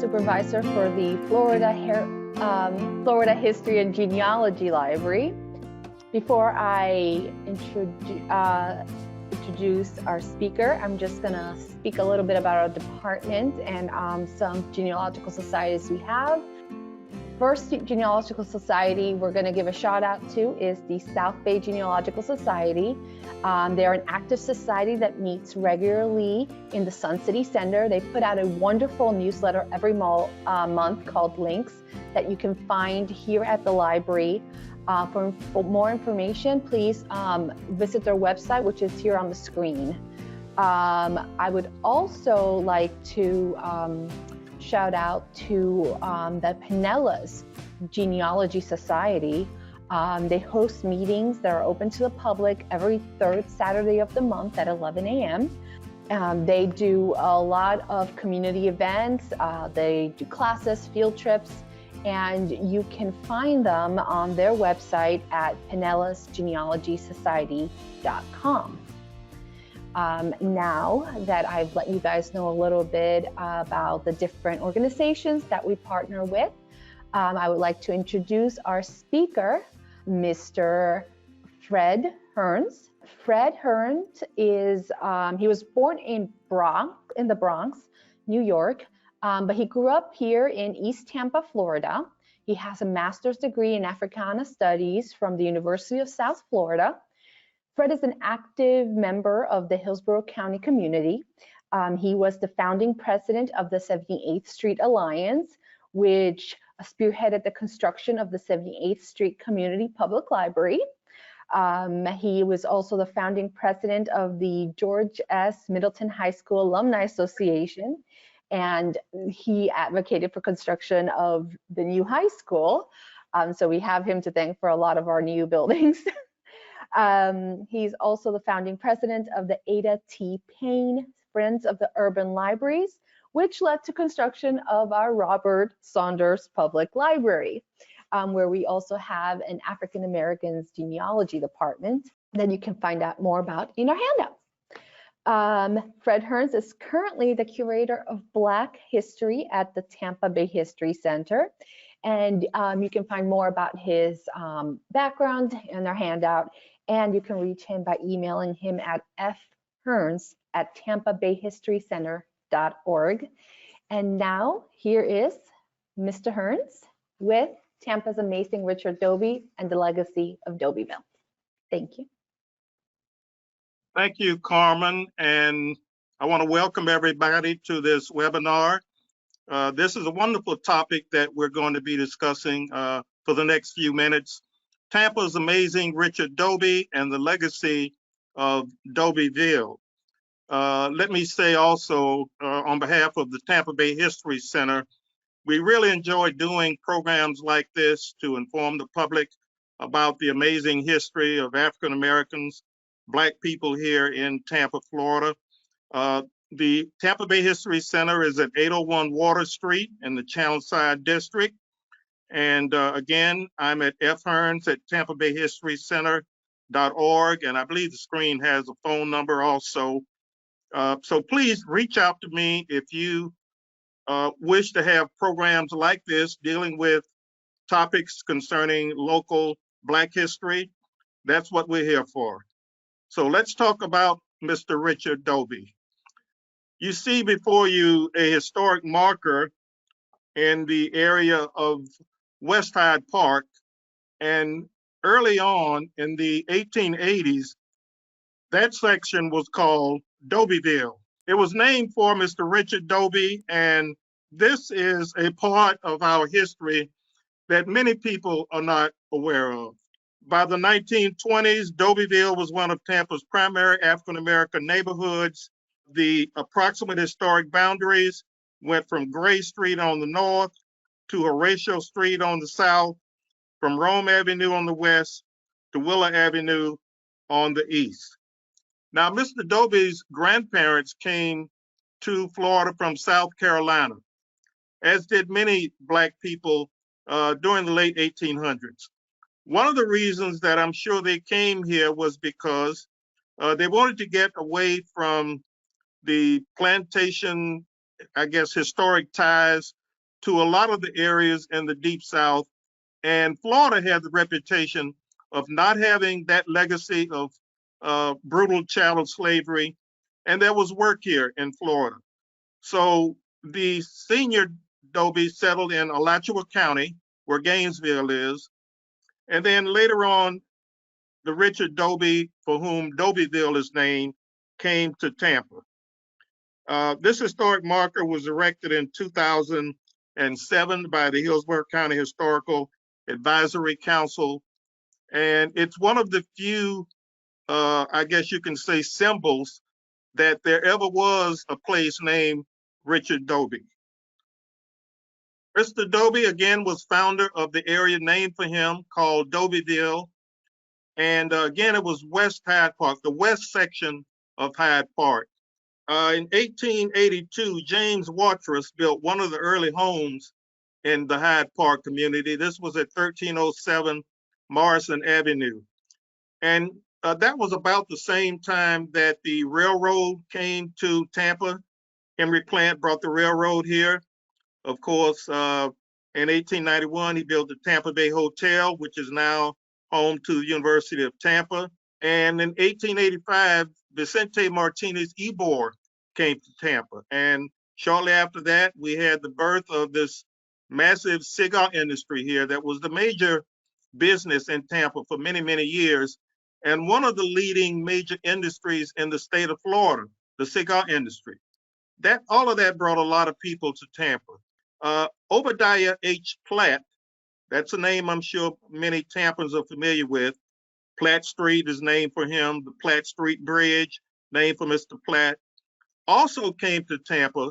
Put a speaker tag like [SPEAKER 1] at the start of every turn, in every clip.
[SPEAKER 1] supervisor for the Florida History and Genealogy Library. Before I introduce our speaker, I'm just going to speak a little bit about our department and some genealogical societies we have. First genealogical society we're going to give a shout out to is the South Bay Genealogical Society. They're an active society that meets regularly in the Sun City Center. They put out a wonderful newsletter every month called Links that you can find here at the library. For more information, please visit their website, which is here on the screen. I would also like to shout out to the Pinellas Genealogy Society. They host meetings that are open to the public every third Saturday of the month at 11 a.m. They do a lot of community events. They do classes, field trips, and you can find them on their website at pinellasgenealogysociety.com. Now that I've let you guys know a little bit about the different organizations that we partner with, I would like to introduce our speaker, Mr. Fred Hearns. Fred Hearns is, he was born in the Bronx, New York, but he grew up here in East Tampa, Florida. He has a master's degree in Africana Studies from the University of South Florida. Fred is an active member of the Hillsborough County community. He was the founding president of the 78th Street Alliance, which spearheaded the construction of the 78th Street Community Public Library. He was also the founding president of the George S. Middleton High School Alumni Association, and he advocated for construction of the new high school. So we have him to thank for a lot of our new buildings. He's also the founding president of the Ada T. Payne Friends of the Urban Libraries, which led to construction of our Robert Saunders Public Library, where we also have an African Americans genealogy department that you can find out more about in our handouts. Fred Hearns is currently the curator of Black History at the Tampa Bay History Center. And you can find more about his background in our handout, and you can reach him by emailing him at fhearns@tampabayhistorycenter.org. And now here is Mr. Hearns with Tampa's amazing Richard Doby and the legacy of Dobyville. Thank you.
[SPEAKER 2] Thank you, Carmen, and I want to welcome everybody to this webinar. This is a wonderful topic that we're going to be discussing for the next few minutes. Tampa's amazing Richard Doby and the legacy of Dobyville. Let me say also, on behalf of the Tampa Bay History Center, we really enjoy doing programs like this to inform the public about the amazing history of African Americans, Black people here in Tampa, Florida. The Tampa Bay History Center is at 801 Water Street in the Channelside District. And again, I'm at fhearns@tampabayhistorycenter.org, and I believe the screen has a phone number also. So please reach out to me if you wish to have programs like this dealing with topics concerning local Black history. That's what we're here for. So let's talk about Mr. Richard Doby. You see before you a historic marker in the area of West Hyde Park, and early on in the 1880s, that section was called Dobyville. It was named for Mr. Richard Doby, and this is a part of our history that many people are not aware of. By the 1920s, Dobyville was one of Tampa's primary African American neighborhoods. The approximate historic boundaries went from Gray Street on the north to Horatio Street on the south, from Rome Avenue on the west to Willa Avenue on the east. Now, Mr. Doby's grandparents came to Florida from South Carolina, as did many Black people during the late 1800s. One of the reasons that I'm sure they came here was because they wanted to get away from the plantation, I guess, historic ties to a lot of the areas in the Deep South. And Florida had the reputation of not having that legacy of brutal chattel slavery. And there was work here in Florida. So the senior Doby settled in Alachua County, where Gainesville is. And then later on, the Richard Doby, for whom Dobyville is named, came to Tampa. This historic marker was erected in 2007 by the Hillsborough County Historical Advisory Council. And it's one of the few, I guess you can say, symbols that there ever was a place named Richard Doby. Mr. Doby, again, was founder of the area named for him called Dobyville. And again, it was West Hyde Park, the west section of Hyde Park. In 1882, James Watrous built one of the early homes in the Hyde Park community. This was at 1307 Morrison Avenue. And that was about the same time that the railroad came to Tampa. Henry Plant brought the railroad here. Of course, in 1891, he built the Tampa Bay Hotel, which is now home to the University of Tampa. And in 1885, Vicente Martinez Ybor came to Tampa. And shortly after that, we had the birth of this massive cigar industry here that was the major business in Tampa for many, many years. And one of the leading major industries in the state of Florida, the cigar industry. All of that brought a lot of people to Tampa. Obadiah H. Platt, that's a name I'm sure many Tampans are familiar with. Platt Street is named for him. The Platt Street Bridge, named for Mr. Platt, also came to Tampa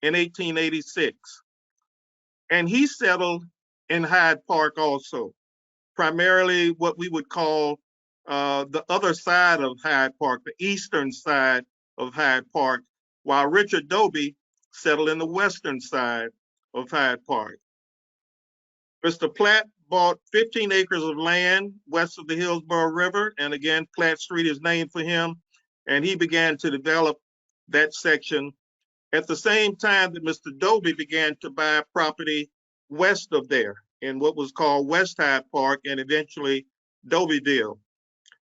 [SPEAKER 2] in 1886. And he settled in Hyde Park also, primarily what we would call the other side of Hyde Park, the eastern side of Hyde Park, while Richard Doby settled in the western side of Hyde Park. Mr. Platt bought 15 acres of land west of the Hillsborough River, and again, Platt Street is named for him, and he began to develop that section at the same time that Mr. Doby began to buy property west of there in what was called West Hyde Park and eventually Dobyville.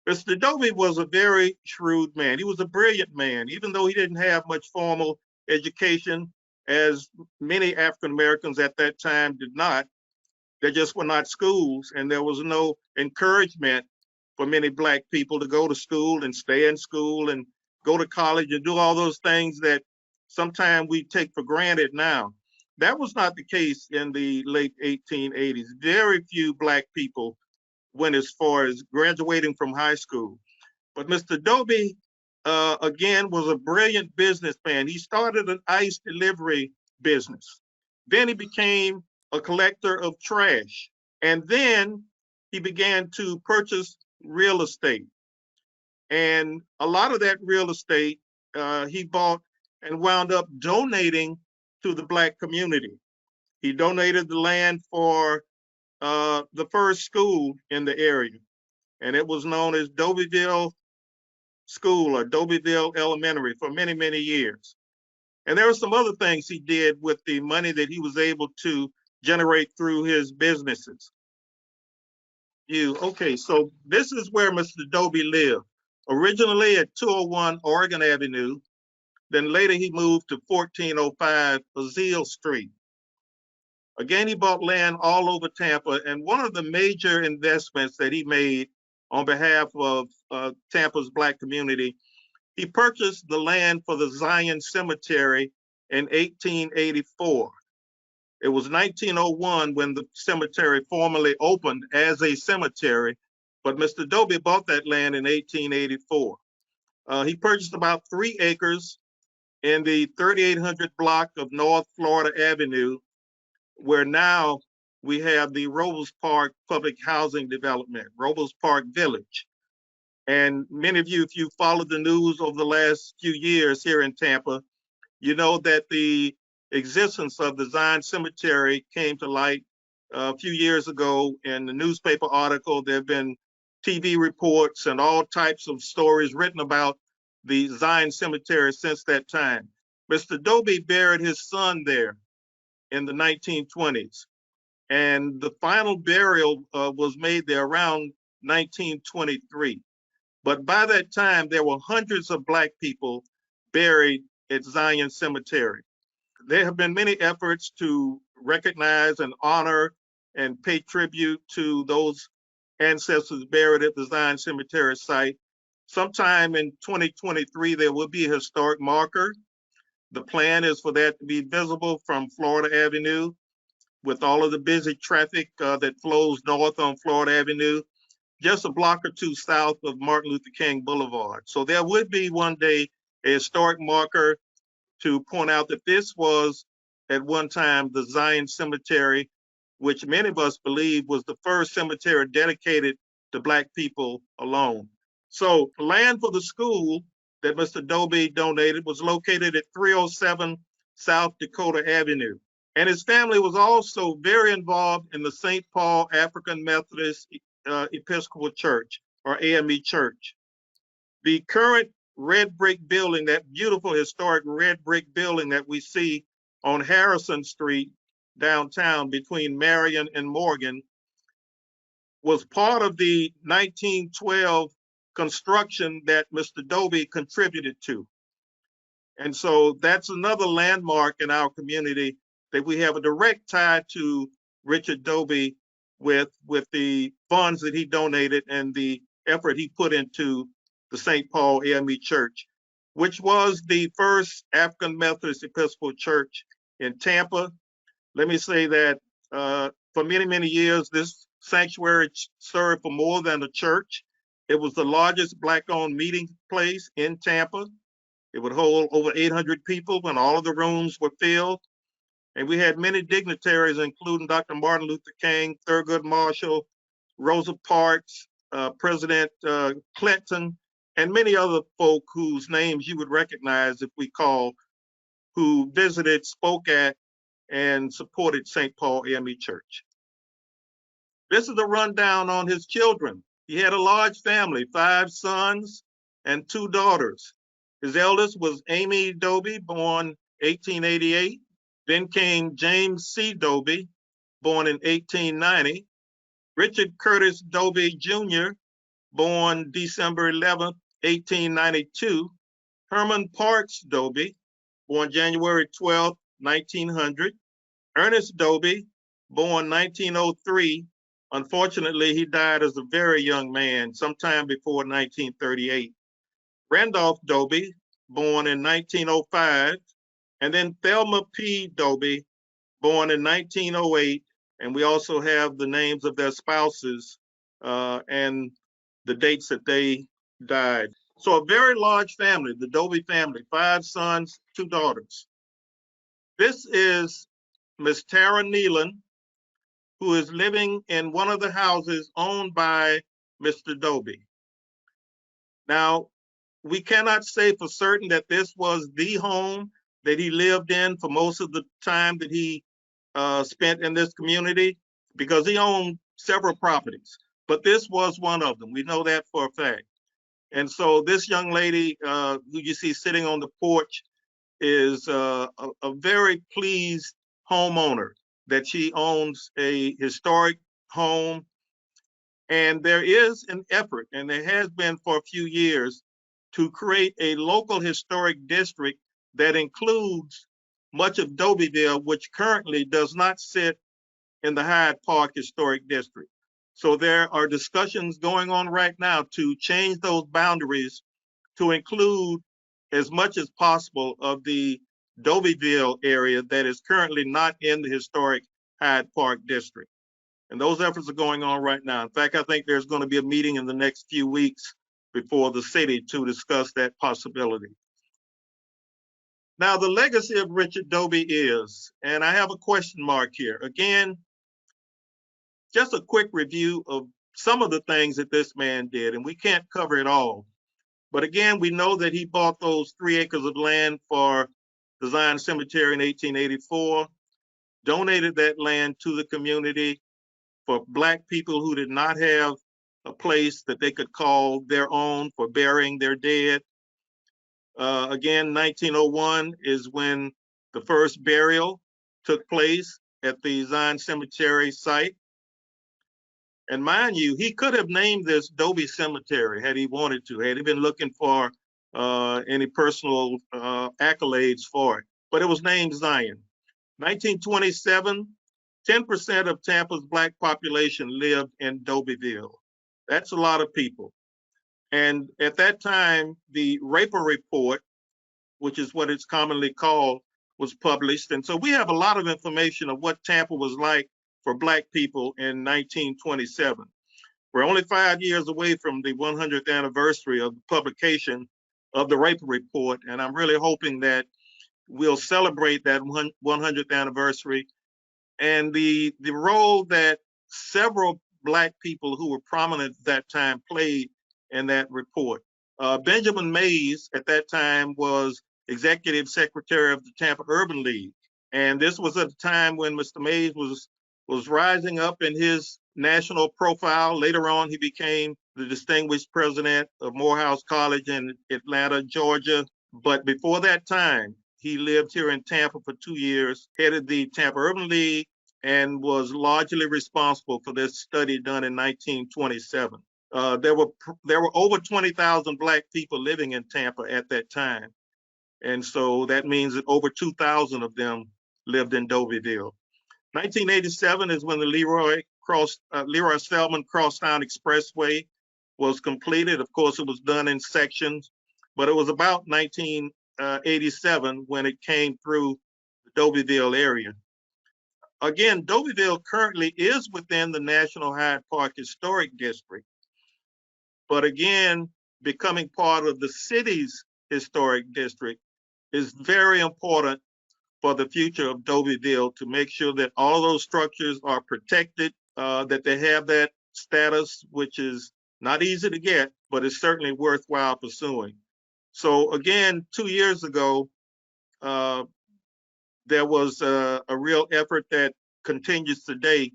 [SPEAKER 2] Mr. Doby was a very shrewd man. He was a brilliant man, even though he didn't have much formal education, as many African Americans at that time did not. There just were not schools, and there was no encouragement for many Black people to go to school and stay in school and go to college and do all those things that sometimes we take for granted now. That was not the case in the late 1880s. Very few Black people went as far as graduating from high school. But Mr. Doby, again, was a brilliant businessman. He started an ice delivery business. Then he became a collector of trash. And then he began to purchase real estate. And a lot of that real estate he bought and wound up donating to the Black community. He donated the land for the first school in the area, and it was known as Dobyville School or Dobyville Elementary for many, many years. And there were some other things he did with the money that he was able to generate through his businesses. Okay, so this is where Mr. Doby lived. Originally at 201 Oregon Avenue, then later he moved to 1405 Azile Street. Again, he bought land all over Tampa, and one of the major investments that he made on behalf of Tampa's Black community, he purchased the land for the Zion Cemetery in 1884. It was 1901 when the cemetery formally opened as a cemetery, but Mr. Doby bought that land in 1884. He purchased about 3 acres in the 3800 block of North Florida Avenue, where now we have the Robles Park Public Housing Development, Robles Park Village. And many of you, if you followed the news over the last few years here in Tampa, you know that the existence of the Zion Cemetery came to light a few years ago in the newspaper article. There have been TV reports and all types of stories written about the Zion Cemetery since that time. Mr. Doby buried his son there in the 1920s. And the final burial was made there around 1923. But by that time, there were hundreds of Black people buried at Zion Cemetery. There have been many efforts to recognize and honor and pay tribute to those ancestors buried at the Zion Cemetery site. Sometime in 2023, there will be a historic marker. The plan is for that to be visible from Florida Avenue with all of the busy traffic that flows north on Florida Avenue, just a block or two south of Martin Luther King Boulevard. So there would be one day a historic marker to point out that this was at one time the Zion Cemetery, which many of us believe was the first cemetery dedicated to Black people alone. So land for the school that Mr. Doby donated was located at 307 South Dakota Avenue. And his family was also very involved in the St. Paul African Methodist Episcopal Church, or AME Church. The current red brick building, that beautiful historic red brick building that we see on Harrison Street downtown between Marion and Morgan, was part of the 1912 construction that Mr. Doby contributed to. And so that's another landmark in our community that we have a direct tie to Richard Doby with the funds that he donated and the effort he put into the St. Paul AME Church, which was the first African Methodist Episcopal Church in Tampa. Let me say that for many, many years, this sanctuary served for more than a church. It was the largest Black-owned meeting place in Tampa. It would hold over 800 people when all of the rooms were filled. And we had many dignitaries, including Dr. Martin Luther King, Thurgood Marshall, Rosa Parks, President Clinton, and many other folk whose names you would recognize if we call, who visited, spoke at, and supported St. Paul AME Church. This is a rundown on his children. He had a large family, 5 sons and 2 daughters. His eldest was Amy Doby, born 1888. Then came James C. Doby, born in 1890. Richard Curtis Doby Jr., born December 11, 1892. Herman Parks Doby, born January 12, 1900. Ernest Doby, born 1903. Unfortunately, he died as a very young man, sometime before 1938. Randolph Doby, born in 1905. And then Thelma P. Doby, born in 1908. And we also have the names of their spouses and the dates that they died. So a very large family, the Doby family, 5 sons, 2 daughters. This is Miss Tara Nealon, who is living in one of the houses owned by Mr. Doby. Now, we cannot say for certain that this was the home that he lived in for most of the time that he spent in this community, because he owned several properties, but this was one of them. We know that for a fact. And so this young lady who you see sitting on the porch is a very pleased homeowner that she owns a historic home. And there is an effort, and there has been for a few years, to create a local historic district that includes much of Dobyville, which currently does not sit in the Hyde Park Historic District. So there are discussions going on right now to change those boundaries to include as much as possible of the Dobyville area that is currently not in the historic Hyde Park District. And those efforts are going on right now. In fact, I think there's going to be a meeting in the next few weeks before the city to discuss that possibility. Now, the legacy of Richard Doby is, and I have a question mark here. Again, just a quick review of some of the things that this man did, and we can't cover it all. But again, we know that he bought those 3 acres of land for the Zion Cemetery in 1884, donated that land to the community for Black people who did not have a place that they could call their own for burying their dead. Again, 1901 is when the first burial took place at the Zion Cemetery site. And mind you, he could have named this Doby Cemetery had he wanted to, had he been looking for any personal accolades for it. But it was named Zion. 1927, 10% of Tampa's Black population lived in Dobyville. That's a lot of people. And at that time, the Raper Report, which is what it's commonly called, was published. And so we have a lot of information of what Tampa was like for Black people in 1927. We're only 5 years away from the 100th anniversary of the publication of the Raper Report, and I'm really hoping that we'll celebrate that 100th anniversary and the role that several Black people who were prominent at that time played in that report. Benjamin Mays at that time was executive secretary of the Tampa Urban League. And this was at a time when Mr. Mays was rising up in his national profile. Later on, he became the distinguished president of Morehouse College in Atlanta, Georgia. But before that time, he lived here in Tampa for 2 years, headed the Tampa Urban League, and was largely responsible for this study done in 1927. There were over 20,000 Black people living in Tampa at that time. And so that means that over 2,000 of them lived in Dobyville. 1987 is when the Leroy Selman Crosstown Expressway was completed. Of course, it was done in sections, but it was about 1987 when it came through the Dobyville area. Again, Dobyville currently is within the National Hyde Park Historic District, but again, becoming part of the city's historic district is very important for the future of Dobyville, to make sure that all those structures are protected, that they have that status, which is not easy to get, but it's certainly worthwhile pursuing. So again, 2 years ago, there was a real effort that continues today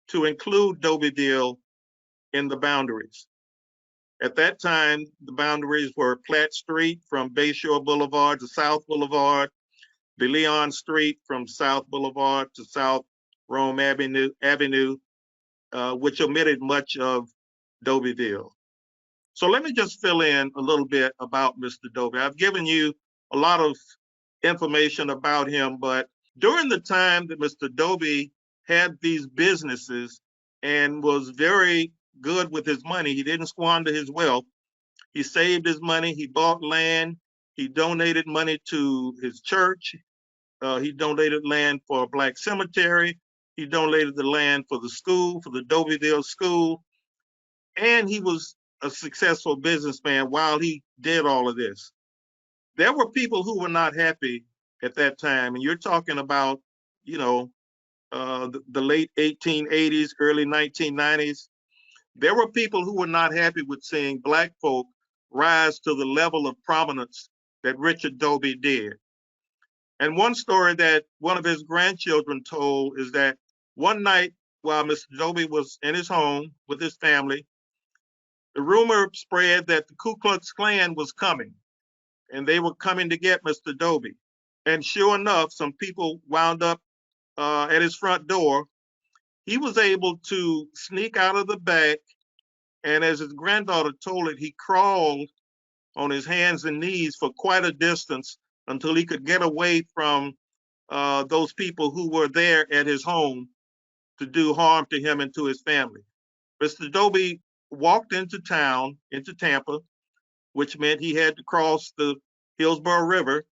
[SPEAKER 2] to include Dobyville in the boundaries. At that time, the boundaries were Platt Street from Bayshore Boulevard to South Boulevard, the Leon Street from South Boulevard to South Rome Avenue, which omitted much of Dobyville. So let me just fill in a little bit about Mr. Doby. I've given you a lot of information about him, but during the time that Mr. Doby had these businesses and was very good with his money, he didn't squander his wealth. He saved his money, he bought land, he donated money to his church, he donated land for a Black cemetery, he donated the land for the school, for the Dobyville school, and he was a successful businessman while he did all of this. There were people who were not happy at that time, and you're talking about, the late 1880s, early 1990s. There were people who were not happy with seeing Black folk rise to the level of prominence that Richard Doby did. And one story that one of his grandchildren told is that one night while Mr. Doby was in his home with his family, the rumor spread that the Ku Klux Klan was coming, and they were coming to get Mr. Doby. And sure enough, some people wound up at his front door. He was able to sneak out of the back, and as his granddaughter told it, he crawled on his hands and knees for quite a distance until he could get away from those people who were there at his home to do harm to him and to his family. Mr. Doby walked into town, into Tampa, which meant he had to cross the Hillsborough River.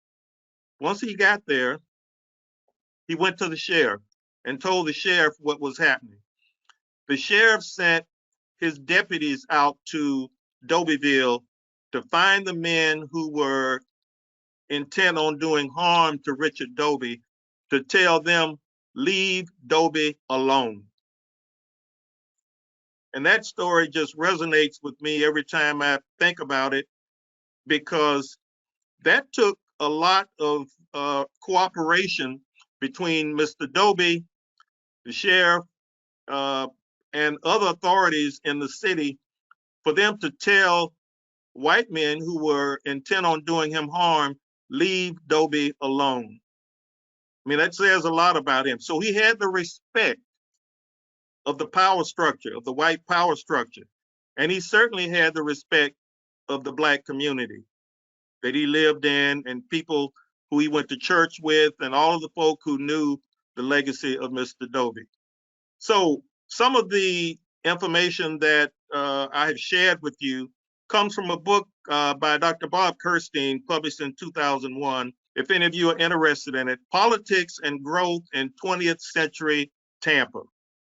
[SPEAKER 2] Once he got there, he went to the sheriff and told the sheriff what was happening. The sheriff sent his deputies out to Dobyville to find the men who were intent on doing harm to Richard Doby, to tell them, leave Doby alone. And that story just resonates with me every time I think about it, because that took a lot of cooperation between Mr. Doby, the sheriff, and other authorities in the city for them to tell white men who were intent on doing him harm, leave Doby alone. I mean, that says a lot about him. So he had the respect of the power structure, of the white power structure. And he certainly had the respect of the Black community that he lived in and people who he went to church with and all of the folk who knew the legacy of Mr. Doby. So some of the information that I have shared with you comes from a book by Dr. Bob Kirstein, published in 2001. If any of you are interested in it, Politics and Growth in 20th Century Tampa.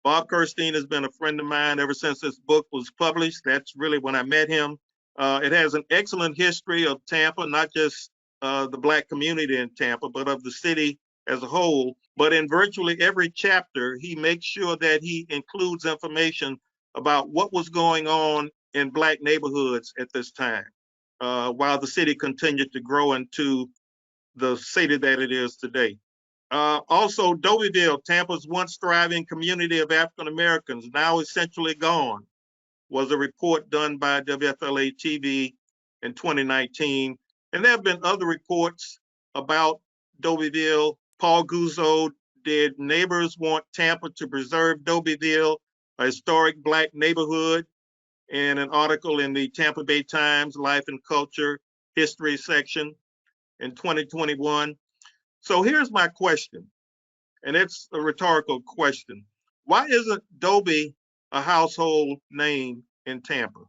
[SPEAKER 2] Bob Kirstein has been a friend of mine ever since this book was published. That's really when I met him. It has an excellent history of Tampa, not just the Black community in Tampa, but of the city as a whole. But in virtually every chapter, he makes sure that he includes information about what was going on in Black neighborhoods at this time, while the city continued to grow into the city that it is today. Also, Dobyville, Tampa's once thriving community of African Americans, now essentially gone, was a report done by WFLA TV in 2019. And there have been other reports about Dobyville. Paul Guzzo did Neighbors Want Tampa to Preserve Dobyville, a historic Black neighborhood, in an article in the Tampa Bay Times Life and Culture History section in 2021. So here's my question, and it's a rhetorical question. Why isn't Doby a household name in Tampa?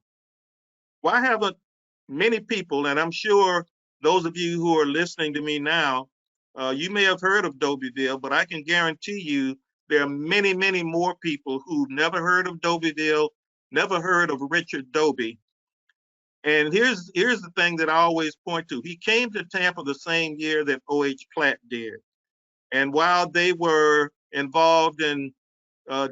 [SPEAKER 2] Why haven't many people, and I'm sure those of you who are listening to me now, you may have heard of Dobyville, but I can guarantee you there are many, many more people who've never heard of Dobyville, never heard of Richard Doby. And here's the thing that I always point to. He came to Tampa the same year that O.H. Platt did. And while they were involved in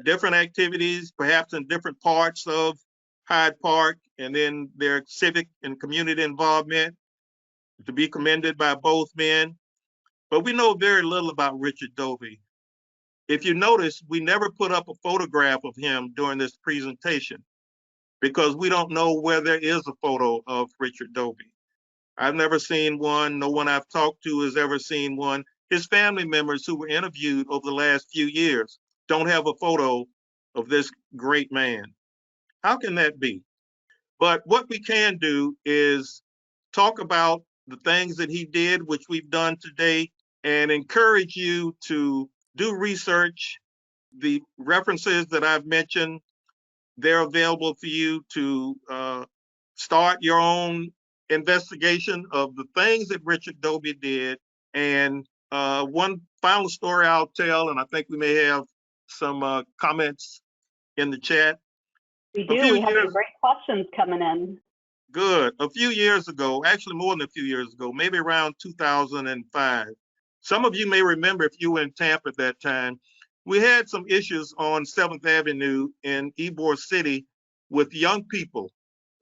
[SPEAKER 2] different activities, perhaps in different parts of Hyde Park, and then their civic and community involvement, to be commended by both men. But we know very little about Richard Doby. If you notice, we never put up a photograph of him during this presentation because we don't know where there is a photo of Richard Doby. I've never seen one. No one I've talked to has ever seen one. His family members who were interviewed over the last few years don't have a photo of this great man. How can that be? But what we can do is talk about the things that he did, which we've done today, and encourage you to do research. The references that I've mentioned, they're available for you to start your own investigation of the things that Richard Doby did. And one final story I'll tell, and I think we may have some comments in the chat.
[SPEAKER 3] We do. We have some great questions coming in.
[SPEAKER 2] Good. A few years ago, actually more than a few years ago, maybe around 2005. Some of you may remember if you were in Tampa at that time, we had some issues on 7th Avenue in Ybor City with young people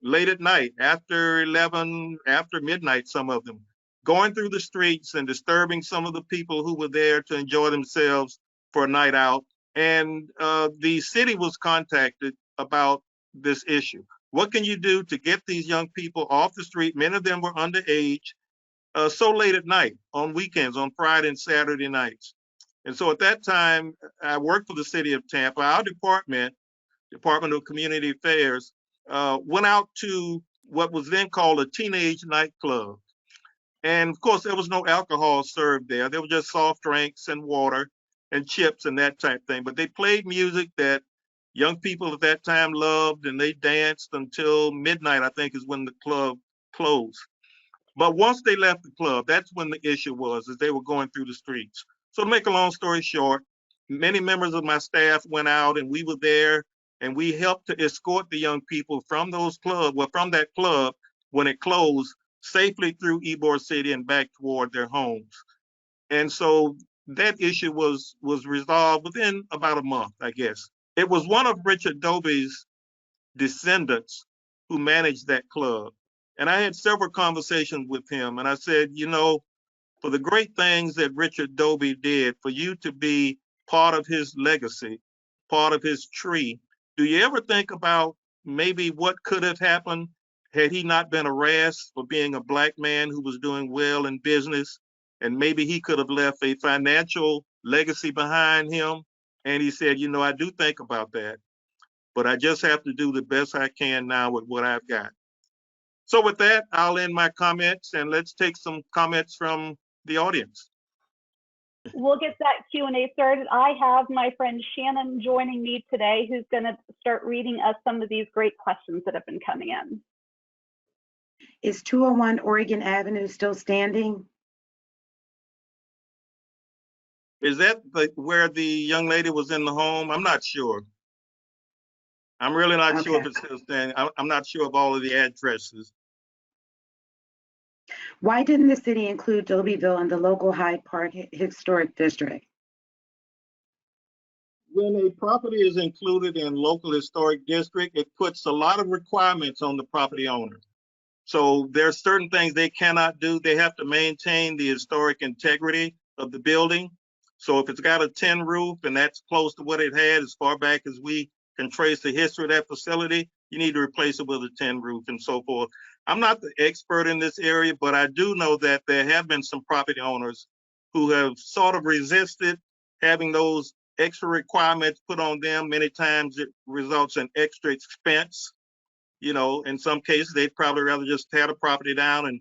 [SPEAKER 2] late at night, after 11, after midnight, some of them, going through the streets and disturbing some of the people who were there to enjoy themselves for a night out. And the city was contacted about this issue. What can you do to get these young people off the street? Many of them were underage, so late at night, on weekends, on Friday and Saturday nights. And so at that time, I worked for the city of Tampa. Our Department of Community Affairs, went out to what was then called a teenage nightclub. And of course, there was no alcohol served there. There were just soft drinks and water and chips and that type thing. But they played music that young people at that time loved, and they danced until midnight, I think, is when the club closed. But once they left the club, that's when the issue was, as they were going through the streets. So to make a long story short, many members of my staff went out and we were there, and we helped to escort the young people from those clubs, well, from that club when it closed, safely through Ybor City and back toward their homes. And so that issue was resolved within about a month, I guess. It was one of Richard Doby's descendants who managed that club. And I had several conversations with him, and I said, you know, for the great things that Richard Doby did, for you to be part of his legacy, part of his tree, do you ever think about maybe what could have happened had he not been harassed for being a Black man who was doing well in business and maybe he could have left a financial legacy behind him. And he said, you know, I do think about that, but I just have to do the best I can now with what I've got. So with that, I'll end my comments, and let's take some comments from the audience.
[SPEAKER 3] We'll get that Q&A started. I have my friend Shannon joining me today, who's going to start reading us some of these great questions that have been coming in.
[SPEAKER 4] Is 201 Oregon Avenue still standing?
[SPEAKER 2] Is that where the young lady was in the home? I'm not sure. I'm really not sure if it's still standing. I'm not sure of all of the addresses.
[SPEAKER 4] Why didn't the city include Dobyville in the local Hyde Park Historic District?
[SPEAKER 2] When a property is included in local historic district, it puts a lot of requirements on the property owner. So there's certain things they cannot do. They have to maintain the historic integrity of the building. So if it's got a tin roof and that's close to what it had as far back as we can trace the history of that facility, you need to replace it with a tin roof and so forth. I'm not the expert in this area, but I do know that there have been some property owners who have sort of resisted having those extra requirements put on them. Many times it results in extra expense. You know, in some cases, they'd probably rather just tear the property down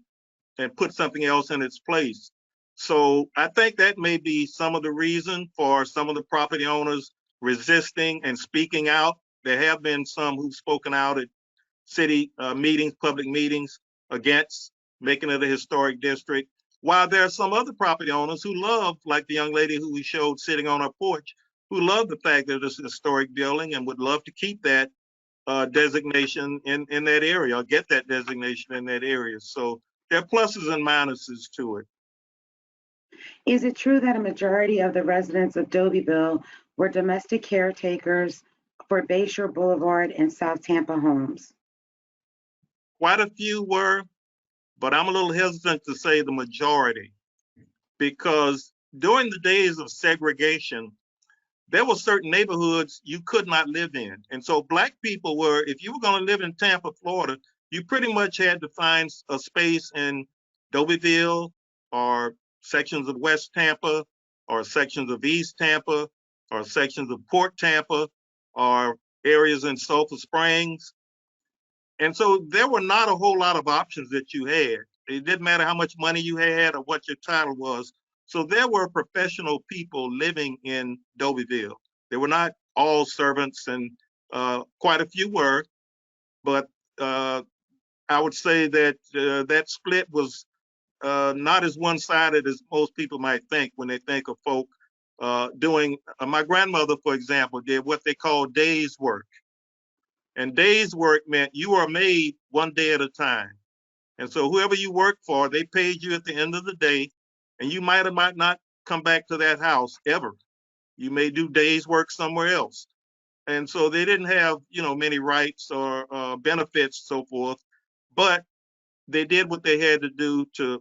[SPEAKER 2] and put something else in its place. So I think that may be some of the reason for some of the property owners resisting and speaking out. There have been some who've spoken out at city meetings, public meetings, against making it a historic district, while there are some other property owners who love, like the young lady who we showed sitting on our porch, who love the fact that it's a historic building and would love to keep that designation in that area, or get that designation in that area. So there are pluses and minuses to it.
[SPEAKER 4] Is it true that a majority of the residents of Dobyville were domestic caretakers for Bayshore Boulevard and South Tampa homes?
[SPEAKER 2] Quite a few were, but I'm a little hesitant to say the majority, because during the days of segregation, there were certain neighborhoods you could not live in. And so Black people were, if you were going to live in Tampa, Florida, you pretty much had to find a space in Dobyville, or sections of West Tampa, or sections of East Tampa, or sections of Port Tampa, or areas in Sulphur Springs. And so there were not a whole lot of options that you had. It didn't matter how much money you had or what your title was. So there were professional people living in Dobyville. They were not all servants, and quite a few were, but I would say that that split was not as one-sided as most people might think when they think of folk doing. My grandmother, for example, did what they call days work. And days work meant you were made one day at a time. And so whoever you worked for, they paid you at the end of the day, and you might or might not come back to that house ever. You may do days work somewhere else. And so they didn't have, you know, many rights or benefits, so forth, but they did what they had to do to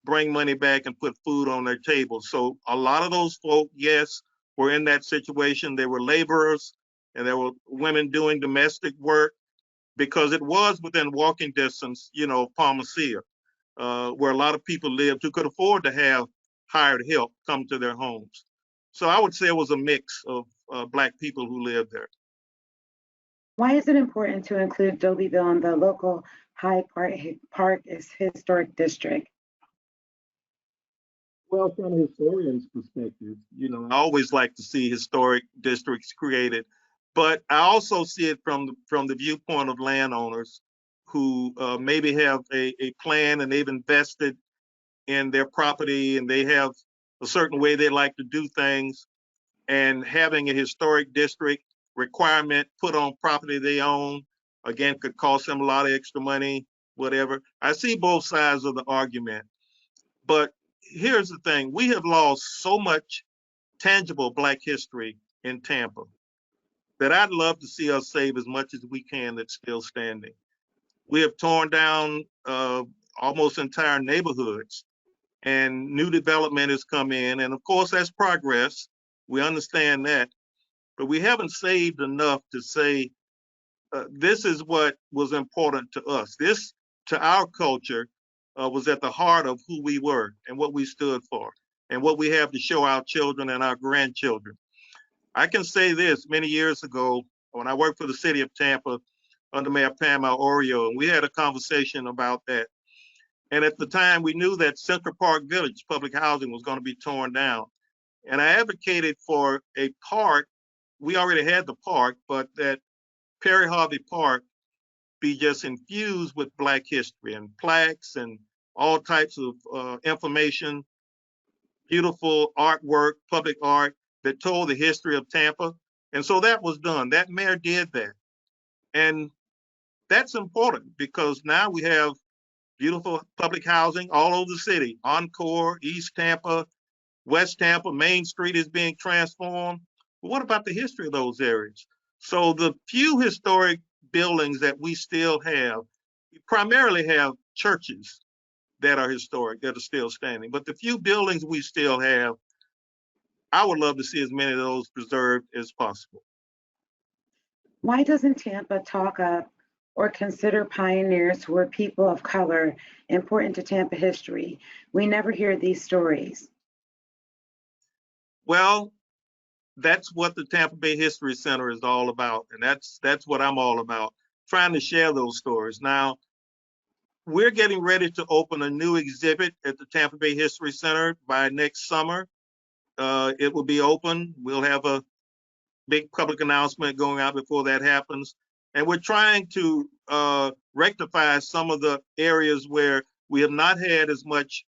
[SPEAKER 2] bring money back and put food on their table. So a lot of those folk, yes, were in that situation. They were laborers, and there were women doing domestic work, because it was within walking distance, you know, of Palmacia, where a lot of people lived who could afford to have hired help come to their homes. So I would say it was a mix of Black people who lived there.
[SPEAKER 4] Why is it important to include Dobyville in the local Hyde Park Historic District?
[SPEAKER 2] Well, from a historian's perspective, you know, I always like to see historic districts created, but I also see it from the viewpoint of landowners who maybe have a plan, and they've invested in their property, and they have a certain way they like to do things, and having a historic district requirement put on property they own, again, could cost them a lot of extra money, whatever. I see both sides of the argument, but here's the thing. We have lost so much tangible Black history in Tampa that I'd love to see us save as much as we can that's still standing. We have torn down almost entire neighborhoods, and new development has come in. And of course, that's progress. We understand that, but we haven't saved enough to say, this is what was important to us. This, to our culture, was at the heart of who we were and what we stood for and what we have to show our children and our grandchildren. I can say this: many years ago, when I worked for the city of Tampa under Mayor Pam Oreo, and we had a conversation about that. And at the time, we knew that Central Park Village public housing was going to be torn down. And I advocated for a park. We already had the park, but that Perry Harvey Park be just infused with Black history and plaques and all types of information, beautiful artwork, public art that told the history of Tampa. And so that was done. That mayor did that. And that's important because now we have beautiful public housing all over the city. Encore, East Tampa, West Tampa, Main Street is being transformed. But what about the history of those areas? So the few historic buildings that we still have, we primarily have churches that are historic, that are still standing. But the few buildings we still have, I would love to see as many of those preserved as possible.
[SPEAKER 4] Why doesn't Tampa talk up or consider pioneers who are people of color important to Tampa history? We never hear these stories.
[SPEAKER 2] Well, that's what the Tampa Bay History Center is all about. And that's what I'm all about, trying to share those stories. Now, we're getting ready to open a new exhibit at the Tampa Bay History Center by next summer. It will be open. We'll have a big public announcement going out before that happens. And we're trying to rectify some of the areas where we have not had as much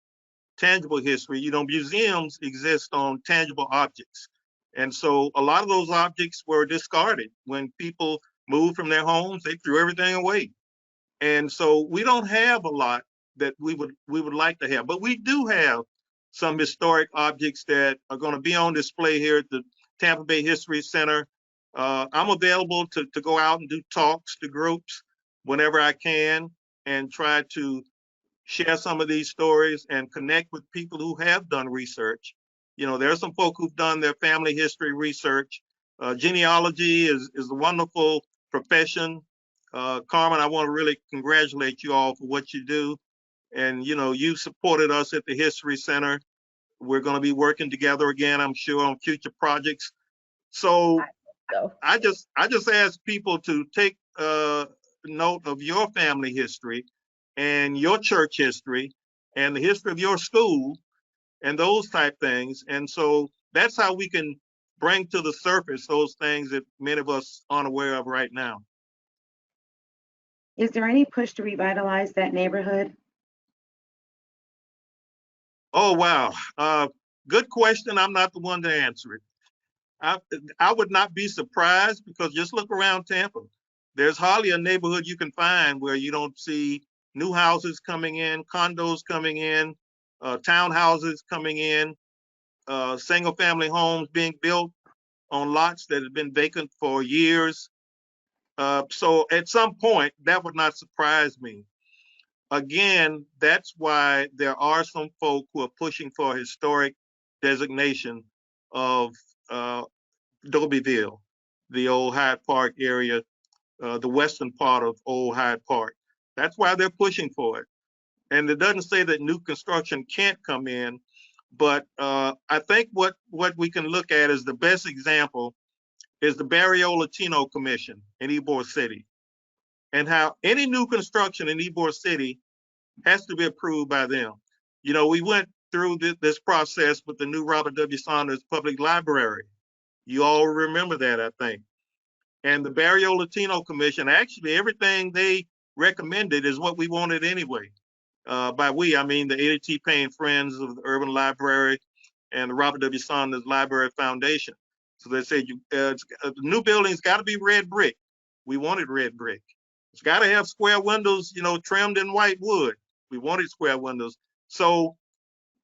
[SPEAKER 2] tangible history. You know, museums exist on tangible objects. And so a lot of those objects were discarded. When people moved from their homes, they threw everything away. And so we don't have a lot that we would like to have, but we do have some historic objects that are going to be on display here at the Tampa Bay History Center. I'm available to go out and do talks to groups whenever I can and try to share some of these stories and connect with people who have done research. You know, there are some folk who've done their family history research. Genealogy is a wonderful profession. Carmen, I want to really congratulate you all for what you do. And, you know, you supported us at the History Center. We're going to be working together again, I'm sure, on future projects. So I just ask people to take note of your family history and your church history and the history of your school and those type things. And so that's how we can bring to the surface those things that many of us aren't aware of right now.
[SPEAKER 4] Is there any push to revitalize that neighborhood?
[SPEAKER 2] Oh, wow. Good question. I'm not the one to answer it. I would not be surprised because just look around Tampa. There's hardly a neighborhood you can find where you don't see new houses coming in, condos coming in, townhouses coming in, single family homes being built on lots that have been vacant for years. So at some point, that would not surprise me. Again, that's why there are some folk who are pushing for a historic designation of Dobyville, the old Hyde Park area, the western part of old Hyde Park. That's why they're pushing for it. And it doesn't say that new construction can't come in, but I think what we can look at as the best example is the Barrio Latino Commission in Ybor City, and how any new construction in Ybor City has to be approved by them. You know, we went through this process with the new Robert W. Saunders Public Library. You all remember that, I think. And the Barrio Latino Commission, actually everything they recommended is what we wanted anyway. By we, I mean the Ada T. Payne Friends of the Urban Library and the Robert W. Saunders Library Foundation. So they said the new building's got to be red brick. We wanted red brick. It's got to have square windows, you know, trimmed in white wood. We wanted square windows. So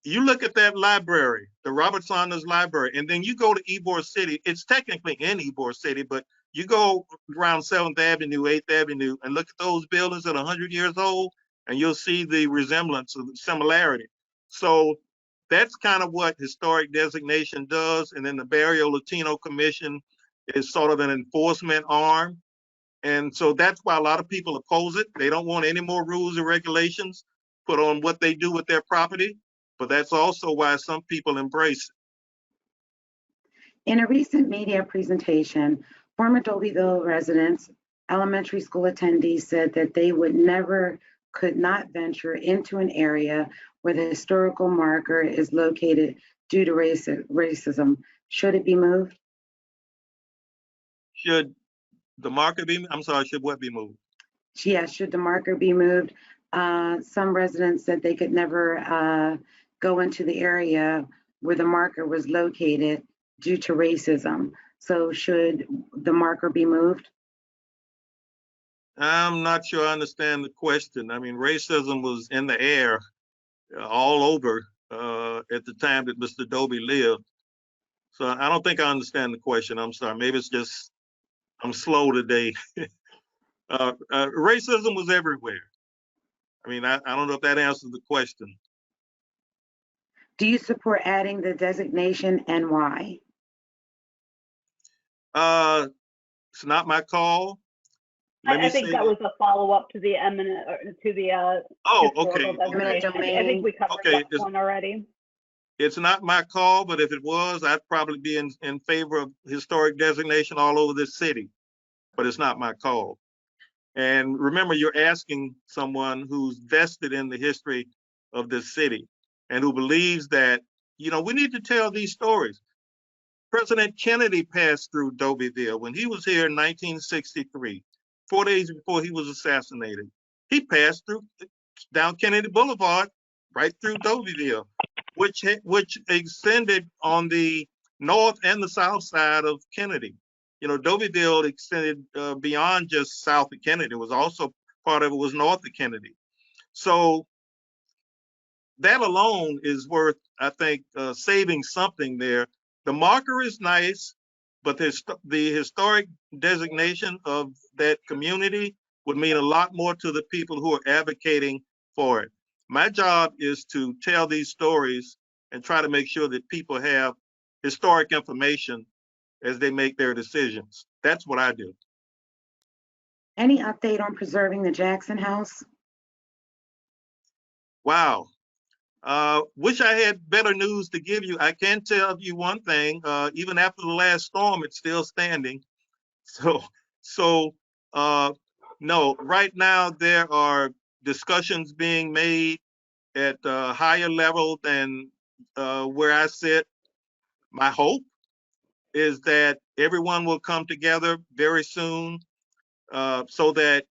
[SPEAKER 2] you look at that library, the Robert Saunders Library, and then you go to Ybor City. It's technically in Ybor City, but you go around 7th Avenue, 8th Avenue, and look at those buildings that are 100 years old, and you'll see the resemblance of the similarity. So that's kind of what historic designation does. And then the Barrio Latino Commission is sort of an enforcement arm. And so that's why a lot of people oppose it. They don't want any more rules and regulations put on what they do with their property, but that's also why some people embrace it.
[SPEAKER 4] In a recent media presentation, former Dobyville residents, elementary school attendees said that they could not venture into an area where the historical marker is located due to racism. Should it be moved?
[SPEAKER 2] Should the marker be, I'm sorry, should what be moved?
[SPEAKER 4] Yes, should the marker be moved? Some residents said they could never go into the area where the marker was located due to racism. So should the marker be moved?
[SPEAKER 2] I'm not sure I understand the question. I mean, racism was in the air all over at the time that Mr. Doby lived. So I don't think I understand the question. I'm sorry. Maybe it's just I'm slow today. Racism was everywhere. I mean, I don't know if that answers the question.
[SPEAKER 4] Do you support adding the designation and why?
[SPEAKER 2] It's not my call.
[SPEAKER 3] I think that was a follow-up to the eminent, to the
[SPEAKER 2] oh, okay.
[SPEAKER 4] Eminent domain.
[SPEAKER 3] I think we covered that one already.
[SPEAKER 2] It's not my call, but if it was, I'd probably be in favor of historic designation all over this city, but it's not my call. And remember, you're asking someone who's vested in the history of this city and who believes that, you know, we need to tell these stories. President Kennedy passed through Dobyville when he was here in 1963, 4 days before he was assassinated. He passed through down Kennedy Boulevard, right through Dobyville, which extended on the north and the south side of Kennedy. You know, Dobyville extended beyond just south of Kennedy. It was also, part of it was north of Kennedy. So that alone is worth, I think, saving something there. The marker is nice, but the historic designation of that community would mean a lot more to the people who are advocating for it. My job is to tell these stories and try to make sure that people have historic information as they make their decisions. That's what I do.
[SPEAKER 4] Any update on preserving the Jackson House?
[SPEAKER 2] Wow. Wish I had better news to give you. I can tell you one thing, even after the last storm, it's still standing. So no, right now there are discussions being made at a higher level than where I sit. My hope is that everyone will come together very soon so that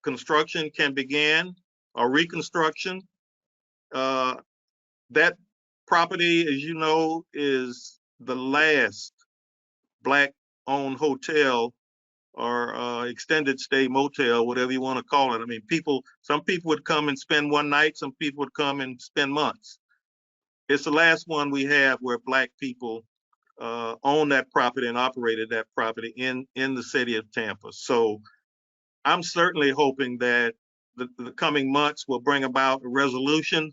[SPEAKER 2] construction can begin, or reconstruction. That property, as you know, is the last Black-owned hotel or extended stay motel, whatever you want to call it. I mean, some people would come and spend one night, some people would come and spend months. It's the last one we have where Black people own that property and operated that property in the city of Tampa. So I'm certainly hoping that the coming months will bring about a resolution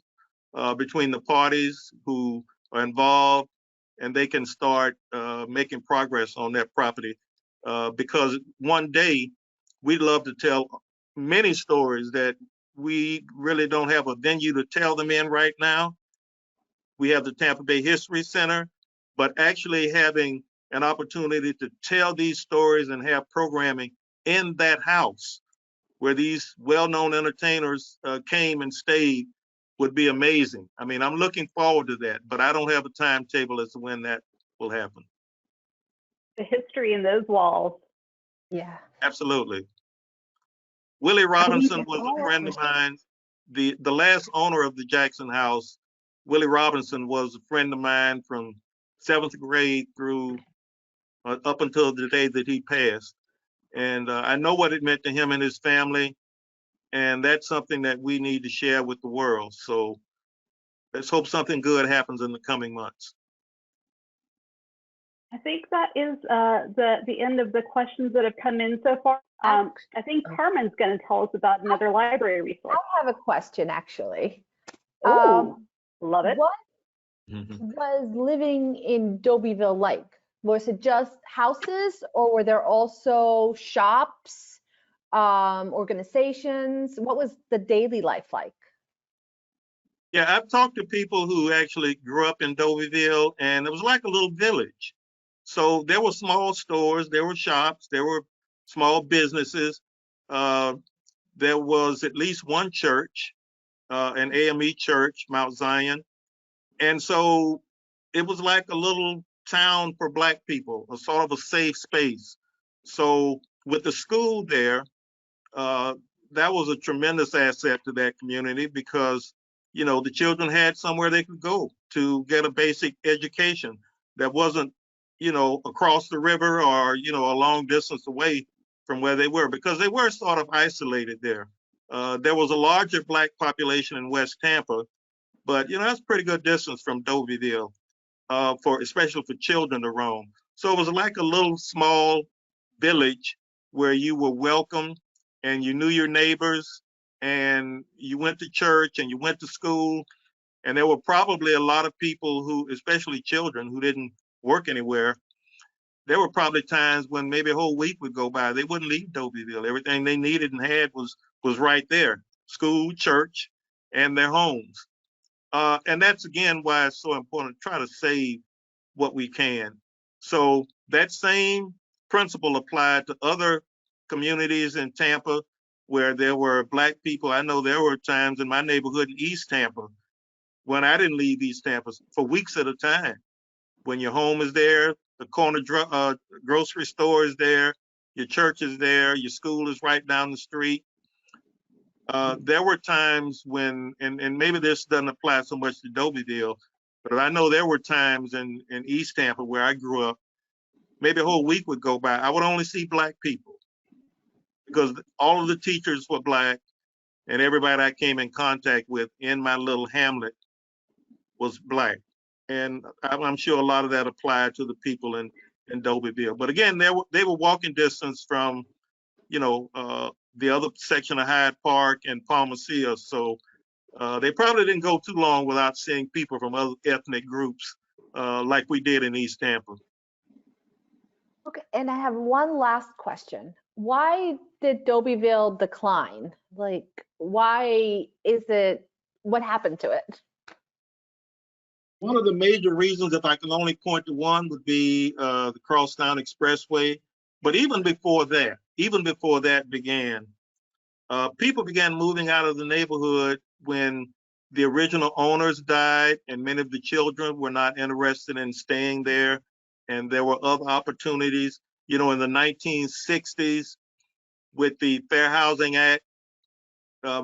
[SPEAKER 2] between the parties who are involved, and they can start making progress on that property. Because one day we'd love to tell many stories that we really don't have a venue to tell them in right now. We have the Tampa Bay History Center, but actually having an opportunity to tell these stories and have programming in that house where these well-known entertainers came and stayed would be amazing. I mean, I'm looking forward to that, but I don't have a timetable as to when that will happen.
[SPEAKER 3] The history in those walls.
[SPEAKER 1] Yeah.
[SPEAKER 2] Absolutely. Willie Robinson was a friend of mine. The last owner of the Jackson House, Willie Robinson, was a friend of mine from 7th grade through up until the day that he passed. And I know what it meant to him and his family. And that's something that we need to share with the world. So let's hope something good happens in the coming months.
[SPEAKER 3] I think that is the end of the questions that have come in so far. I think Carmen's going to tell us about another library resource.
[SPEAKER 1] I have a question, actually.
[SPEAKER 3] Oh, love it.
[SPEAKER 1] What was living in Dobyville like? Was it just houses, or were there also shops, organizations? What was the daily life like?
[SPEAKER 2] Yeah, I've talked to people who actually grew up in Dobyville, and it was like a little village. So there were small stores, there were shops, there were small businesses. Uh, there was at least one church, an AME church, Mount Zion. And so it was like a little town for Black people, a sort of a safe space. So with the school there, uh, that was a tremendous asset to that community because, you know, the children had somewhere they could go to get a basic education that wasn't, you know, across the river or, you know, a long distance away from where they were, because they were sort of isolated there. There was a larger Black population in West Tampa, but, you know, that's a pretty good distance from Dobyville, for especially for children to roam. So it was like a little small village where you were welcome and you knew your neighbors and you went to church and you went to school. And there were probably a lot of people who, especially children, who didn't work anywhere. There were probably times when maybe a whole week would go by. They wouldn't leave Dobyville. Everything they needed and had was right there: school, church, and their homes. And that's again why it's so important to try to save what we can. So that same principle applied to other communities in Tampa where there were Black people. I know there were times in my neighborhood in East Tampa when I didn't leave East Tampa for weeks at a time. When your home is there, the corner grocery store is there, your church is there, your school is right down the street. There were times when, and maybe this doesn't apply so much to Dobyville, but I know there were times in East Tampa where I grew up, maybe a whole week would go by. I would only see Black people because all of the teachers were Black and everybody I came in contact with in my little hamlet was Black. And I'm sure a lot of that applied to the people in Dobyville. But again, they were walking distance from, you know, the other section of Hyde Park and Palmacia. So they probably didn't go too long without seeing people from other ethnic groups, like we did in East Tampa.
[SPEAKER 1] Okay, and I have one last question. Why did Dobyville decline? Like, why is it, what happened to it?
[SPEAKER 2] One of the major reasons, if I can only point to one, would be the Crosstown Expressway. But even before that began, people began moving out of the neighborhood when the original owners died and many of the children were not interested in staying there. And there were other opportunities, you know, in the 1960s with the Fair Housing Act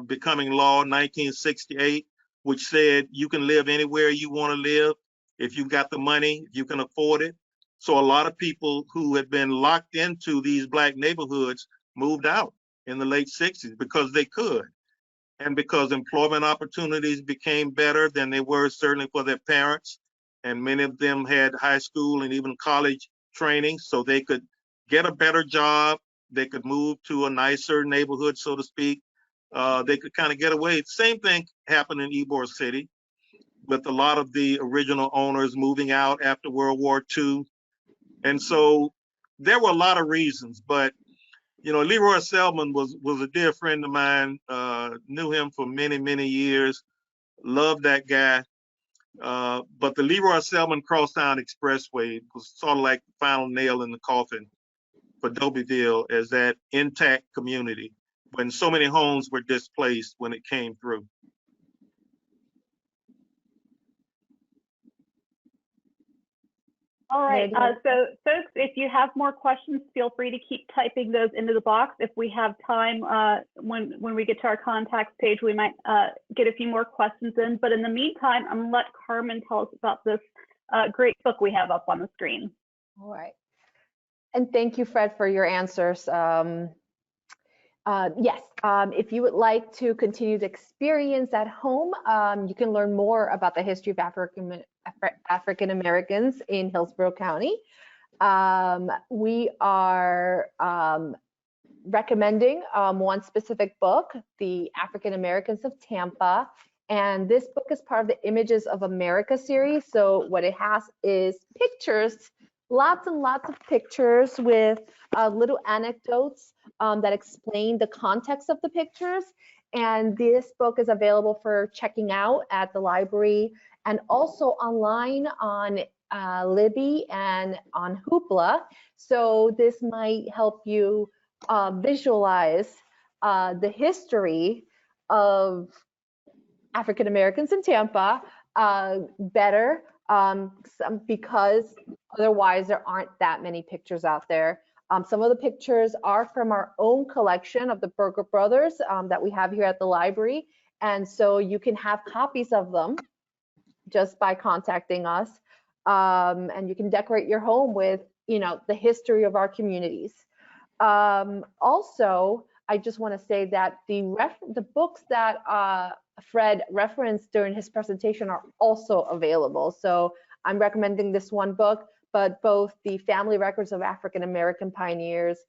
[SPEAKER 2] becoming law in 1968, which said you can live anywhere you want to live if you've got the money, if you can afford it. So a lot of people who had been locked into these Black neighborhoods moved out in the late 60s because they could, and because employment opportunities became better than they were certainly for their parents. And many of them had high school and even college training, so they could get a better job. They could move to a nicer neighborhood, so to speak. They could kind of get away. Same thing happened in Ybor City with a lot of the original owners moving out after World War II. And so there were a lot of reasons, but you know, Leroy Selman was a dear friend of mine, knew him for many, many years, loved that guy. But the Leroy Selman Crosstown Expressway was sort of like the final nail in the coffin for Dobyville as that intact community when so many homes were displaced when it came through.
[SPEAKER 3] All right, so folks, if you have more questions, feel free to keep typing those into the box. If we have time, when we get to our contacts page, we might get a few more questions in. But in the meantime, I'm gonna let Carmen tell us about this great book we have up on the screen.
[SPEAKER 1] All right. And thank you, Fred, for your answers. Yes, if you would like to continue the experience at home, you can learn more about the history of African Americans in Hillsborough County. We are recommending one specific book, The African Americans of Tampa. And this book is part of the Images of America series. So what it has is pictures lots and lots of pictures with little anecdotes that explain the context of the pictures. And this book is available for checking out at the library and also online on Libby and on Hoopla. So this might help you visualize the history of African Americans in Tampa better, because otherwise there aren't that many pictures out there. Some of the pictures are from our own collection of the Berger brothers that we have here at the library. And so you can have copies of them just by contacting us. And you can decorate your home with, you know, the history of our communities. Also, I just want to say that the books that Fred referenced during his presentation are also available. So I'm recommending this one book, but both the Family Records of African American Pioneers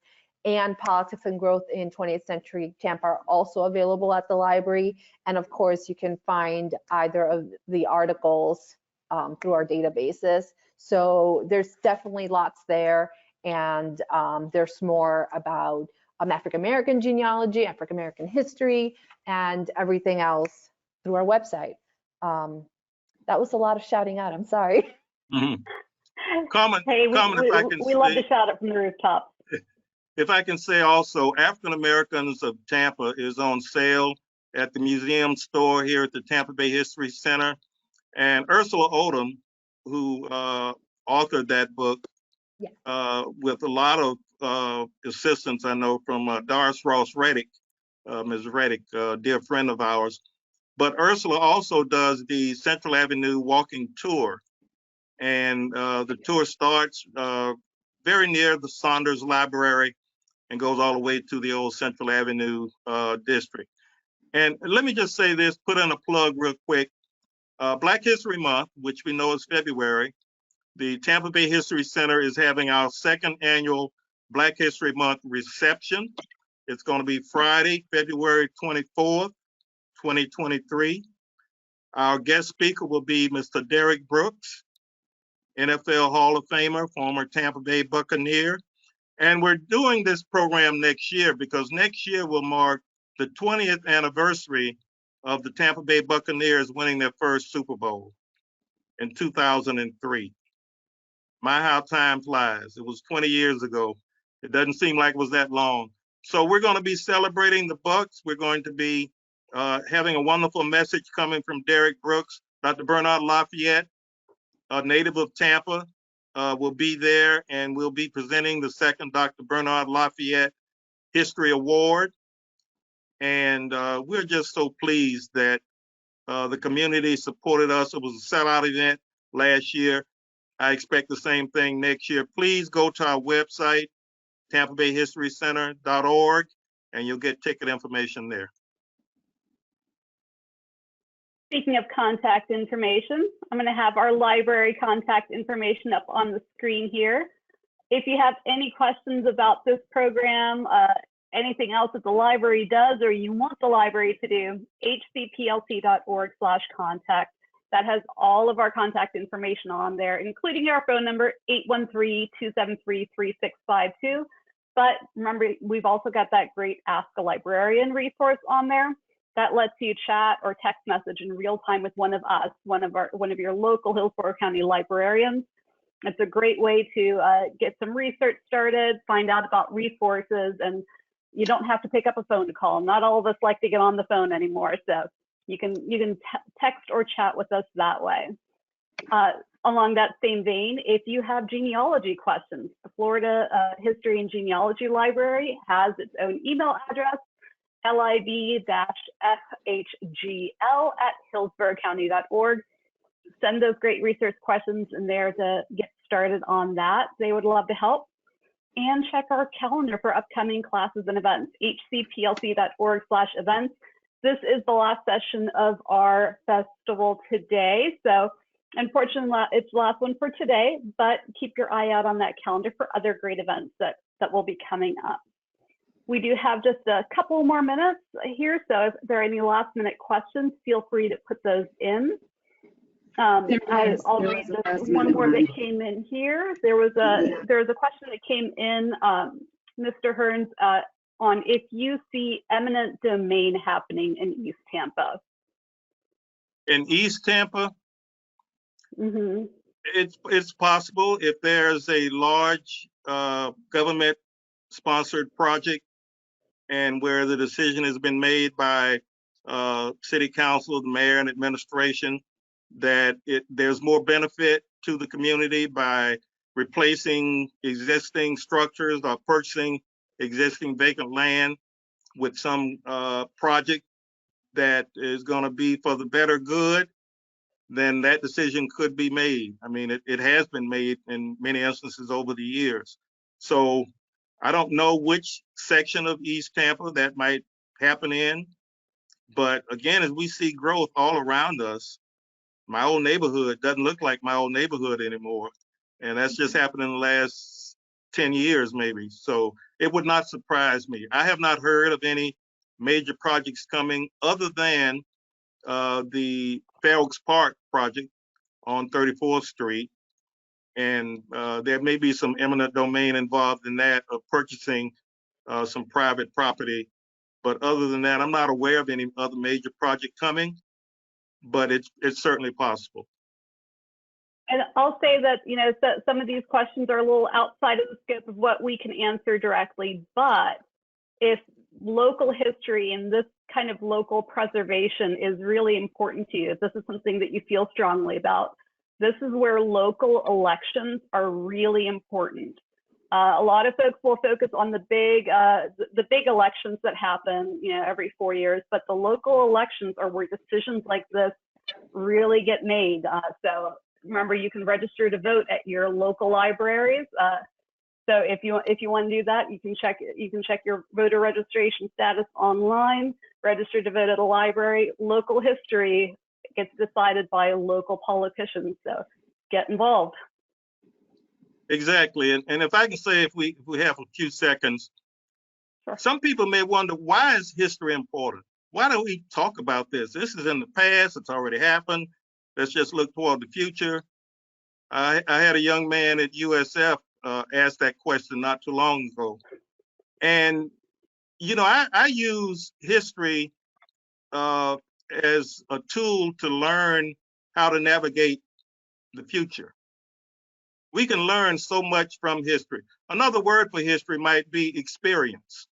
[SPEAKER 1] and Politics and Growth in 20th Century Tampa are also available at the library. And of course, you can find either of the articles through our databases. So there's definitely lots there. And there's more about African American genealogy, African American history, and everything else through our website. That was a lot of shouting out. I'm sorry.
[SPEAKER 2] Mm-hmm. Comment,
[SPEAKER 3] hey, we
[SPEAKER 2] if I can
[SPEAKER 3] love to shout it from the rooftop.
[SPEAKER 2] If I can say also, African Americans of Tampa is on sale at the museum store here at the Tampa Bay History Center. And Ursula Odom, who authored that book, with a lot of assistance, I know, from Doris Ross Reddick, Ms. Reddick, dear friend of ours. But Ursula also does the Central Avenue walking tour. And the tour starts very near the Saunders Library and goes all the way to the old Central Avenue district. And let me just say this, put in a plug real quick. Black History Month, which we know is February, the Tampa Bay History Center is having our second annual Black History Month reception. It's going to be Friday, February 24th, 2023. Our guest speaker will be Mr. Derek Brooks, NFL Hall of Famer, former Tampa Bay Buccaneer. And we're doing this program next year because next year will mark the 20th anniversary of the Tampa Bay Buccaneers winning their first Super Bowl in 2003. My, how time flies. It was 20 years ago. It doesn't seem like it was that long. So we're going to be celebrating the Bucs. We're going to be having a wonderful message coming from Derek Brooks. Dr. Bernard Lafayette, a native of Tampa, will be there, and we'll be presenting the second Dr. Bernard Lafayette History Award. And we're just so pleased that the community supported us. It was a sellout event last year. I expect the same thing next year. Please go to our website, tampabayhistorycenter.org, and you'll get ticket information there.
[SPEAKER 3] Speaking of contact information, I'm going to have our library contact information up on the screen here. If you have any questions about this program, anything else that the library does or you want the library to do, hcplc.org/contact. That has all of our contact information on there, including our phone number, 813-273-3652. But remember, we've also got that great Ask a Librarian resource on there that lets you chat or text message in real time with one of us, one of your local Hillsborough County librarians. It's a great way to get some research started, find out about resources, and you don't have to pick up a phone to call. Not all of us like to get on the phone anymore, so you can text or chat with us that way. Along that same vein, if you have genealogy questions, the Florida History and Genealogy Library has its own email address, lib-fhgl@hillsboroughcounty.org. Send those great research questions in there to get started on that. They would love to help. And check our calendar for upcoming classes and events, hcplc.org/events. This is the last session of our festival today. So unfortunately, it's the last one for today, but keep your eye out on that calendar for other great events that will be coming up. We do have just a couple more minutes here, so if there are any last minute questions, feel free to put those in. I'll read one more that came in here. There was a question that came in, Mr. Hearns, on if you see eminent domain happening in East Tampa.
[SPEAKER 2] In East Tampa,
[SPEAKER 3] Mm-hmm.
[SPEAKER 2] it's possible if there's a large government sponsored project and where the decision has been made by city council, the mayor and administration, that there's more benefit to the community by replacing existing structures or purchasing existing vacant land with some project that is going to be for the better good, then that decision could be made. I mean, it has been made in many instances over the years. So I don't know which section of East Tampa that might happen in, but again, as we see growth all around us, my old neighborhood doesn't look like my old neighborhood anymore. And that's just happened in the last 10 years, maybe. So it would not surprise me. I have not heard of any major projects coming other than the Fair Oaks Park project on 34th Street. And there may be some eminent domain involved in that of purchasing some private property. But other than that, I'm not aware of any other major project coming, but it's certainly possible.
[SPEAKER 3] And I'll say that, you know, some of these questions are a little outside of the scope of what we can answer directly, but if local history and this kind of local preservation is really important to you, if this is something that you feel strongly about, this is where local elections are really important. A lot of folks will focus on the big elections that happen, you know, every 4 years, but the local elections are where decisions like this really get made. So remember, you can register to vote at your local libraries. So if you want to do that, you can check your voter registration status online, register to vote at a library. Local history gets decided by local politicians, so get involved.
[SPEAKER 2] Exactly, and if I can say, if we have a few seconds,
[SPEAKER 3] Sure.
[SPEAKER 2] Some people may wonder, why is history important? Why don't we talk about this? This is in the past, it's already happened. Let's just look toward the future. I had a young man at USF ask that question not too long ago. And, you know, I use history as a tool to learn how to navigate the future. We can learn so much from history. Another word for history might be experience.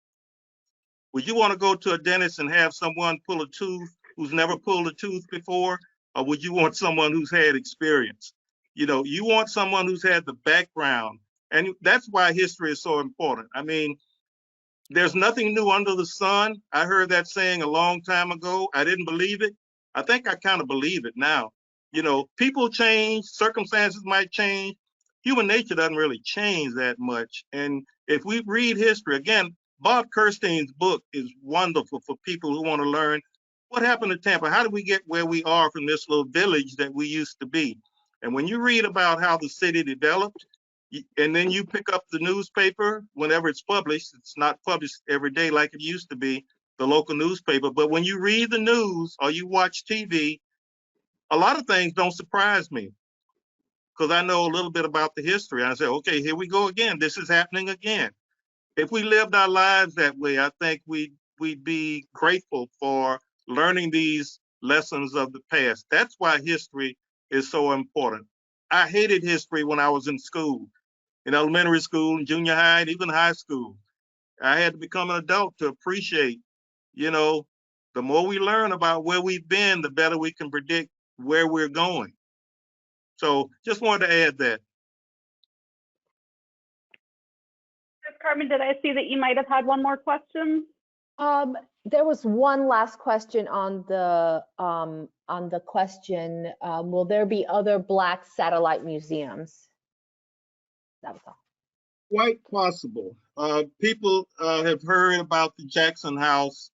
[SPEAKER 2] Would you want to go to a dentist and have someone pull a tooth who's never pulled a tooth before? Or would you want someone who's had experience? You know, you want someone who's had the background. And that's why history is so important. I mean, there's nothing new under the sun. I heard that saying a long time ago. I didn't believe it. I think I kind of believe it now. You know, people change, circumstances might change. Human nature doesn't really change that much. And if we read history, again, Bob Kirstein's book is wonderful for people who want to learn what happened to Tampa. How did we get where we are from this little village that we used to be? And when you read about how the city developed, and then you pick up the newspaper whenever it's published, it's not published every day like it used to be, the local newspaper. But when you read the news or you watch TV, a lot of things don't surprise me because I know a little bit about the history. I say, okay, here we go again. This is happening again. If we lived our lives that way, I think we'd be grateful for learning these lessons of the past. That's why history is so important. I hated history when I was in school, in elementary school, and junior high, and even high school. I had to become an adult to appreciate, you know, the more we learn about where we've been, the better we can predict where we're going. So just wanted to add that.
[SPEAKER 3] Carmen, did I see that you might have had one more question?
[SPEAKER 1] There was one last question on the question, will there be other Black satellite museums? That was all.
[SPEAKER 2] Quite possible. People have heard about the Jackson House.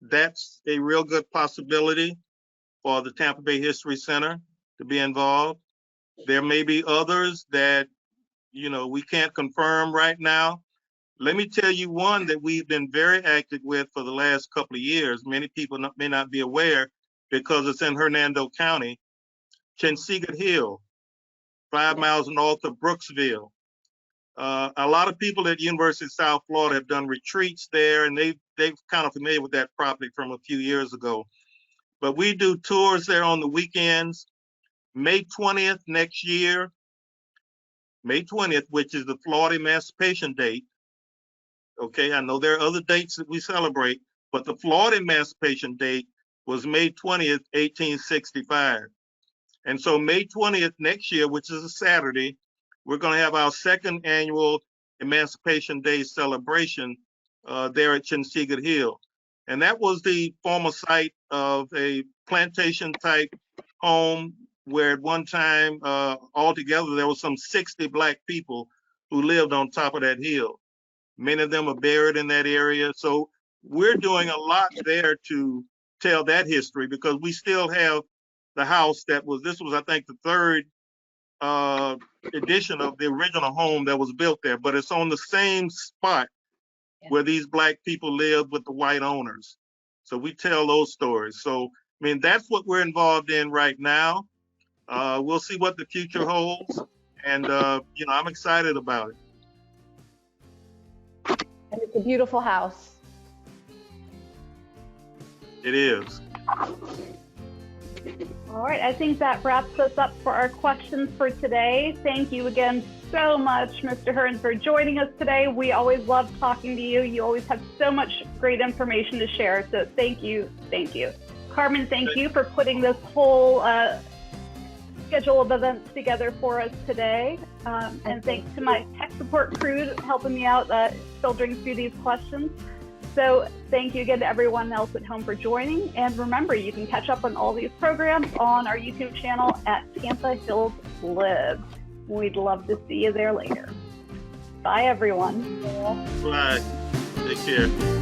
[SPEAKER 2] That's a real good possibility for the Tampa Bay History Center to be involved. There may be others that, you know, we can't confirm right now. Let me tell you one that we've been very active with for the last couple of years. Many people may not be aware because it's in Hernando County. Chinsegut Hill, 5 miles north of Brooksville. A lot of people at University of South Florida have done retreats there, and they've kind of familiar with that property from a few years ago. But we do tours there on the weekends. May 20th next year, May 20th, which is the Florida Emancipation Date. Okay, I know there are other dates that we celebrate, but the Florida Emancipation Date was May 20th, 1865. And so May 20th next year, which is a Saturday, we're going to have our second annual Emancipation Day celebration there at Chinsegut Hill. And that was the former site of a plantation type home where at one time, altogether, there was some 60 Black people who lived on top of that hill. Many of them are buried in that area. So we're doing a lot there to tell that history, because we still have the house this was, I think, the third edition of the original home that was built there, but it's on the same spot where these Black people lived with the white owners. So we tell those stories. So, I mean, that's what we're involved in right now. We'll see what the future holds. And, you know, I'm excited about it.
[SPEAKER 1] And it's a beautiful house.
[SPEAKER 2] It is.
[SPEAKER 3] All right, I think that wraps us up for our questions for today. Thank you again so much, Mr. Hearns, for joining us today. We always love talking to you. You always have so much great information to share. So thank you. Thank you. Carmen, thank you for putting this whole schedule of events together for us today. And thanks to my tech support crew helping me out filtering through these questions. So thank you again to everyone else at home for joining. And remember, you can catch up on all these programs on our YouTube channel at Tampa Hills Live. We'd love to see you there later. Bye, everyone.
[SPEAKER 2] Bye. Take care.